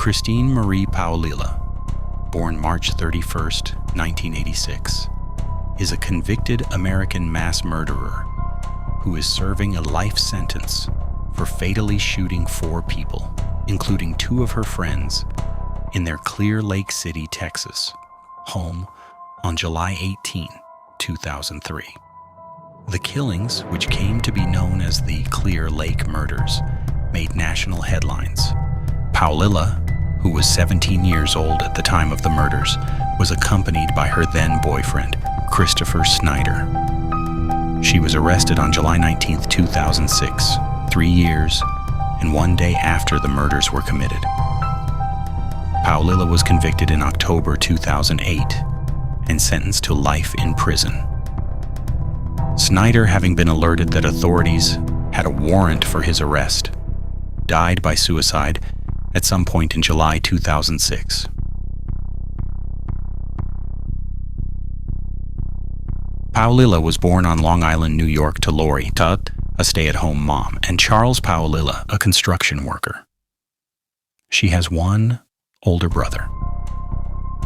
Christine Marie Paolilla, born March 31st, 1986, is a convicted American mass murderer who is serving a life sentence for fatally shooting 4 people, including 2 of her friends, in their Clear Lake City, Texas, home on July 18, 2003. The killings, which came to be known as the Clear Lake murders, made national headlines. Paolilla, who was 17 years old at the time of the murders, was accompanied by her then-boyfriend, Christopher Snyder. She was arrested on July 19, 2006, 3 years and 1 day after the murders were committed. Paolilla was convicted in October 2008 and sentenced to life in prison. Snyder, having been alerted that authorities had a warrant for his arrest, died by suicide at some point in July 2006. Paolilla was born on Long Island, New York to Lori Tutt, a stay-at-home mom, and Charles Paolilla, a construction worker. She has 1 older brother.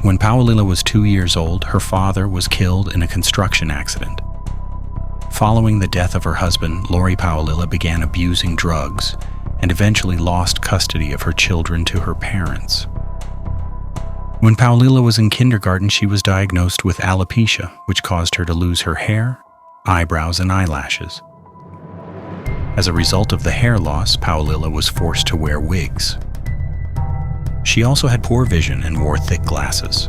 When Paolilla was 2 years old, her father was killed in a construction accident. Following the death of her husband, Lori Paolilla began abusing drugs and eventually lost custody of her children to her parents. When Paolilla was in kindergarten, she was diagnosed with alopecia, which caused her to lose her hair, eyebrows, and eyelashes. As a result of the hair loss, Paolilla was forced to wear wigs. She also had poor vision and wore thick glasses.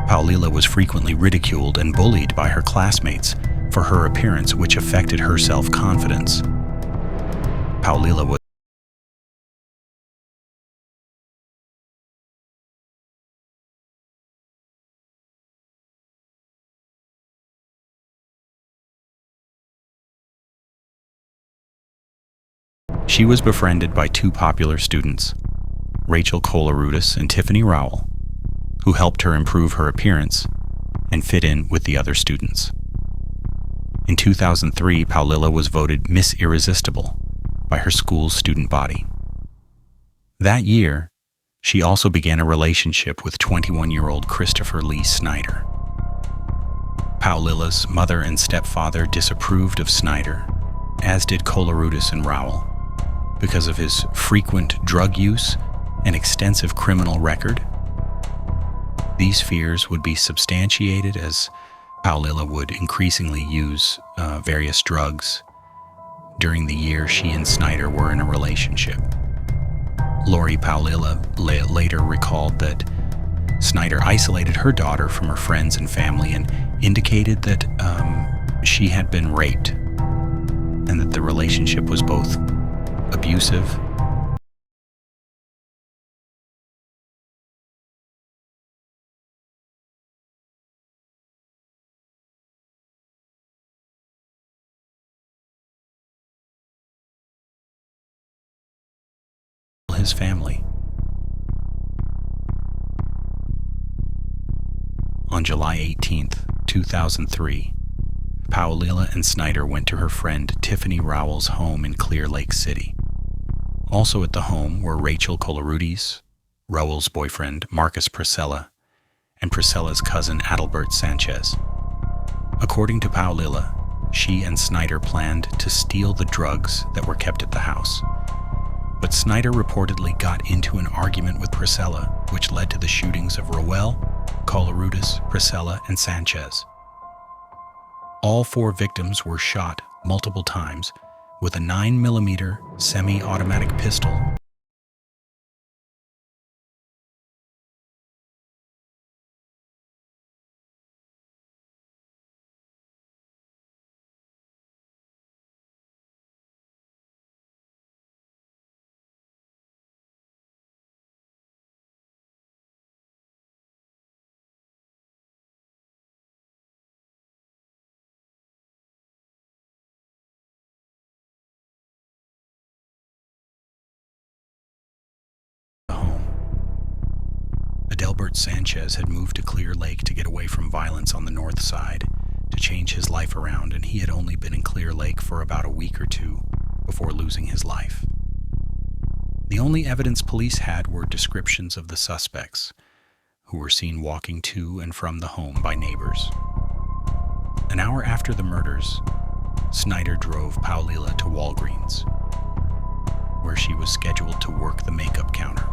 Paolilla was frequently ridiculed and bullied by her classmates for her appearance, which affected her self-confidence. Paolilla was She was befriended by 2 popular students, Rachel Kolarudis and Tiffany Rowell, who helped her improve her appearance and fit in with the other students. In 2003, Paolilla was voted Miss Irresistible by her school's student body. That year, she also began a relationship with 21-year-old Christopher Lee Snyder. Paolilla's mother and stepfather disapproved of Snyder, as did Kolarudis and Rowell, because of his frequent drug use and extensive criminal record. These fears would be substantiated as Paolilla would increasingly use various drugs during the year she and Snyder were in a relationship. Lori Paolilla later recalled that Snyder isolated her daughter from her friends and family and indicated that she had been raped and that the relationship was both abusive his family. On July 18, 2003, Paolilla and Snyder went to her friend Tiffany Rowell's home in Clear Lake City. Also at the home were Rachel Kolarudis, Rowell's boyfriend Marcus Priscilla, and Priscilla's cousin Adalbert Sanchez. According to Paolilla, she and Snyder planned to steal the drugs that were kept at the house. But Snyder reportedly got into an argument with Priscilla, which led to the shootings of Rowell, Kolarudis, Priscilla, and Sanchez. All 4 victims were shot multiple times with a 9mm semi-automatic pistol Adalbert Sanchez had moved to Clear Lake to get away from violence on the north side, to change his life around, and he had only been in Clear Lake for about a week or 2 before losing his life. The only evidence police had were descriptions of the suspects, who were seen walking to and from the home by neighbors. An hour after the murders, Snyder drove Paulila to Walgreens, where she was scheduled to work the makeup counter.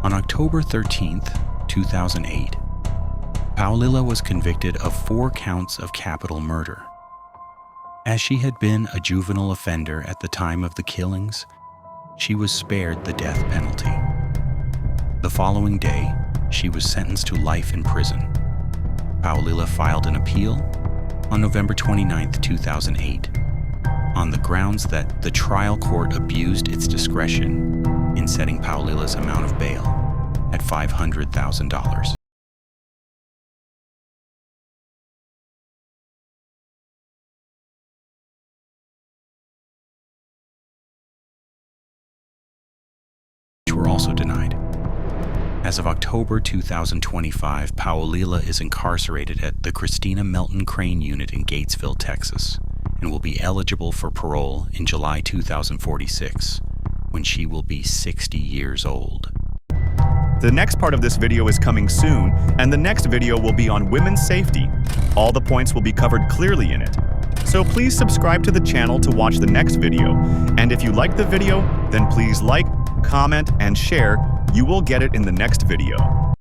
On October 13, 2008, Paulila was convicted of 4 counts of capital murder. As she had been a juvenile offender at the time of the killings, she was spared the death penalty. The following day, she was sentenced to life in prison. Paulila filed an appeal on November 29, 2008, on the grounds that the trial court abused its discretion in setting Paulila's amount of bail at $500,000. Were also denied. As of October 2025, Paulila is incarcerated at the Christina Melton Crane Unit in Gatesville, Texas, and will be eligible for parole in July 2046, when she will be 60 years old. The next part of this video is coming soon, and the next video will be on women's safety. All the points will be covered clearly in it. So please subscribe to the channel to watch the next video. And if you like the video, then please like, comment, and share. You will get it in the next video.